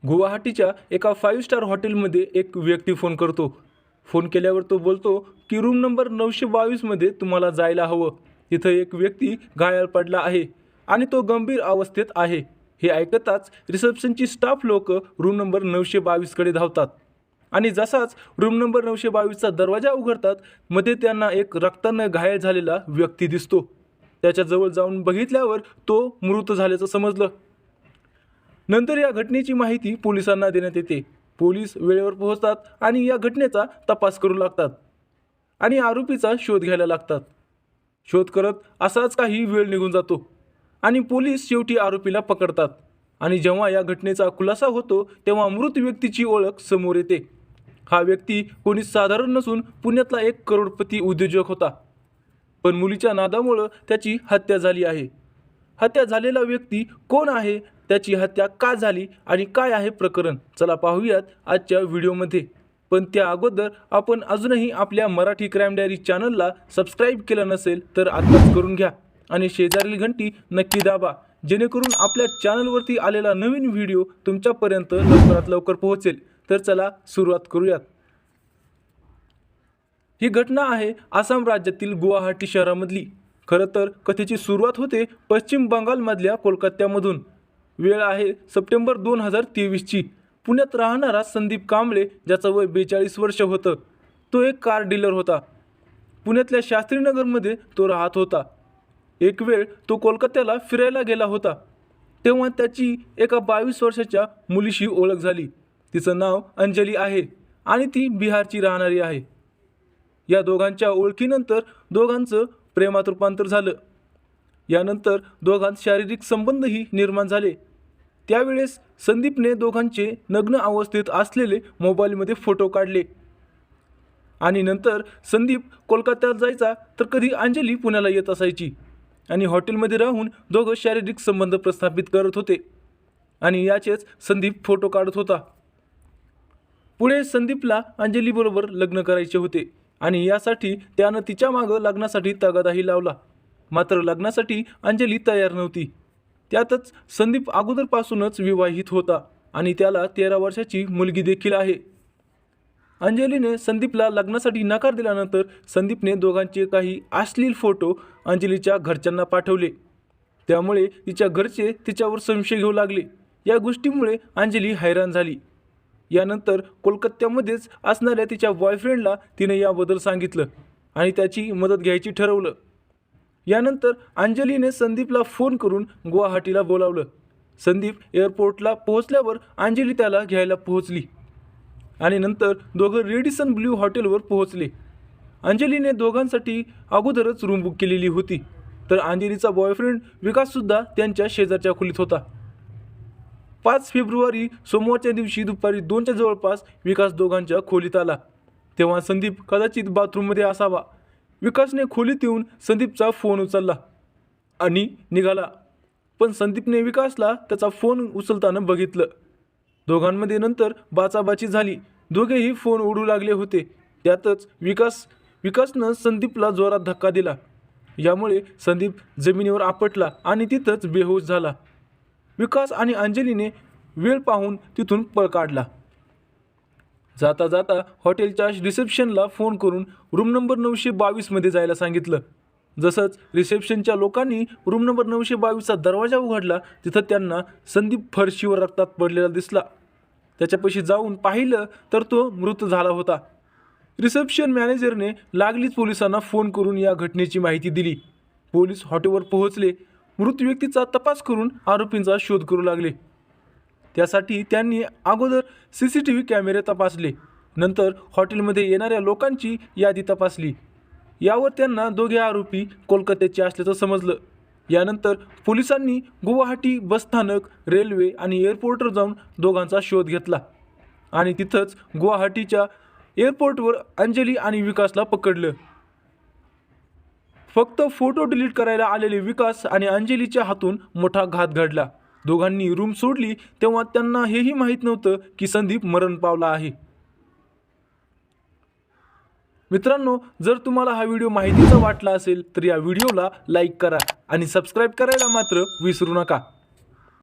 गुवाहाटीच्या एका 5 स्टार हॉटेलमध्ये एक व्यक्ती फोन करतो. फोन केल्यावर तो बोलतो की रूम नंबर 922 मध्ये तुम्हाला जायला हवं. तिथं एक व्यक्ती घायाळ पडला आहे आणि तो गंभीर अवस्थेत आहे. हे ऐकताच रिसेप्शनची स्टाफ लोक रूम नंबर 922 कडे धावतात आणि जसाच रूम नंबर 922 चा दरवाजा उघडतात, मध्ये त्यांना एक रक्तानं घायल झालेला व्यक्ती दिसतो. त्याच्याजवळ जाऊन बघितल्यावर तो मृत झाल्याचं समजलं. नंतर या घटनेची माहिती पोलिसांना देण्यात येते. पोलीस वेळेवर पोहोचतात आणि या घटनेचा तपास करू लागतात आणि आरोपीचा शोध घ्यायला लागतात. शोध करत असाच काही वेळ निघून जातो आणि पोलीस शेवटी आरोपीला पकडतात. आणि जेव्हा या घटनेचा खुलासा होतो तेव्हा मृत व्यक्तीची ओळख समोर येते. हा व्यक्ती कोणी साधारण नसून पुण्यातला एक करोडपती उद्योजक होता. पण मुलीच्या नादामुळं त्याची हत्या झाली आहे. हत्या झालेला व्यक्ती कोण आहे, त्याची हत्या का झाली आणि काय आहे प्रकरण, चला पाहूयात आजच्या व्हिडिओमध्ये. पण त्या अगोदर आपण अजूनही आपल्या मराठी क्राईम डायरी चॅनलला सबस्क्राईब केलं नसेल तर आत्ताच करून घ्या आणि शेजारील घंटी नक्की दाबा, जेणेकरून आपल्या चॅनलवरती आलेला नवीन व्हिडिओ तुमच्यापर्यंत लवकरात लवकर पोहोचेल. तर चला सुरुवात करूयात. ही घटना आहे आसाम राज्यातील गुवाहाटी शहरामधली. खरं तर कथेची सुरुवात होते पश्चिम बंगालमधल्या कोलकात्यामधून. वेळ आहे सप्टेंबर 2023ची. पुण्यात राहणारा संदीप कांबळे, ज्याचं वय 42 वर्ष होतं, तो एक कार डीलर होता. पुण्यातल्या शास्त्रीनगरमध्ये तो राहत होता. एक वेळ तो कोलकात्याला फिरायला गेला होता, तेव्हा त्याची एका 22 वर्षाच्या मुलीशी ओळख झाली. तिचं नाव अंजली आहे आणि ती बिहारची राहणारी आहे. या दोघांच्या ओळखीनंतर दोघांचं प्रेमात रूपांतर झालं. यानंतर दोघांत शारीरिक संबंधही निर्माण झाले. त्यावेळेस संदीपने दोघांचे नग्न अवस्थेत असलेले मोबाईलमध्ये फोटो काढले आणि नंतर संदीप कोलकात्यात जायचा तर कधी अंजली पुण्याला येत असायची आणि हॉटेलमध्ये राहून दोघं शारीरिक संबंध प्रस्थापित करत होते आणि याचेच संदीप फोटो काढत होता. पुढे संदीपला अंजलीबरोबर लग्न करायचे होते आणि यासाठी त्यानं तिच्या मागं लग्नासाठी तगादाही लावला. मात्र लग्नासाठी अंजली तयार नव्हती. त्यातच संदीप अगोदरपासूनच विवाहित होता आणि त्याला 13 वर्षाची मुलगी देखील आहे. अंजलीने संदीपला लग्नासाठी नकार दिल्यानंतर संदीपने दोघांचे काही अश्लील फोटो अंजलीच्या घरच्यांना पाठवले. त्यामुळे तिच्या घरचे तिच्यावर संशय घेऊ लागले. या गोष्टीमुळे अंजली हैराण झाली. यानंतर कोलकात्यामध्येच असणाऱ्या तिच्या बॉयफ्रेंडला तिने याबद्दल सांगितलं आणि त्याची मदत घ्यायची ठरवलं. यानंतर अंजलीने संदीपला फोन करून गुवाहाटीला बोलावलं. संदीप एअरपोर्टला पोहोचल्यावर अंजली त्याला घ्यायला पोहोचली आणि नंतर दोघं रेडिसन ब्ल्यू हॉटेलवर पोहोचले. अंजलीने दोघांसाठी अगोदरच रूम बुक केलेली होती, तर अंजलीचा बॉयफ्रेंड विकाससुद्धा त्यांच्या शेजारच्या खोलीत होता. 5 फेब्रुवारी सोमवारच्या दिवशी दुपारी 2च्या जवळपास विकास दोघांच्या खोलीत आला. तेव्हा संदीप कदाचित बाथरूममध्ये असावा. विकासने खोलीत येऊन संदीपचा फोन उचलला आणि निघाला. पण संदीपने विकासला त्याचा फोन उचलताना बघितलं. दोघांमध्ये नंतर बाचाबाची झाली. दोघेही फोन ओढू लागले होते. त्यातच विकासनं संदीपला जोरात धक्का दिला. यामुळे संदीप जमिनीवर आपटला आणि तिथंच बेहोश झाला. विकास आणि अंजलीने वेळ पाहून तिथून पळ काढला. जाता जाता हॉटेलच्या रिसेप्शनला फोन करून रूम नंबर 922 मध्ये जायला सांगितलं. जसंच रिसेप्शनच्या लोकांनी रूम नंबर 922चा दरवाजा उघडला, तिथं त्यांना संदीप फरशीवर रक्तात पडलेला दिसला. त्याच्यापाशी जाऊन पाहिलं तर तो मृत झाला होता. रिसेप्शन मॅनेजरने लागलीच पोलिसांना फोन करून या घटनेची माहिती दिली. पोलीस हॉटेलवर पोहोचले. मृत व्यक्तीचा तपास करून आरोपींचा शोध करू लागले. त्यासाठी त्यांनी अगोदर CCTV कॅमेरे तपासले. नंतर हॉटेलमध्ये येणाऱ्या लोकांची यादी तपासली. यावर त्यांना दोघे आरोपी कोलकात्याचे असल्याचं समजलं. यानंतर पोलिसांनी गुवाहाटी बसस्थानक, रेल्वे आणि एअरपोर्टवर जाऊन दोघांचा शोध घेतला आणि तिथंच गुवाहाटीच्या एअरपोर्टवर अंजली आणि विकासला पकडलं. फक्त फोटो डिलीट करायला आलेले विकास आणि अंजलीच्या हातून मोठा घात घडला. दोघांनी रूम सोडली तेव्हा त्यांना हेही माहीत नव्हतं की संदीप मरण पावला आहे. मित्रांनो, जर तुम्हाला हा व्हिडिओ माहितीचा वाटला असेल तर या व्हिडिओला लाईक करा आणि सबस्क्राईब करायला मात्र विसरू नका.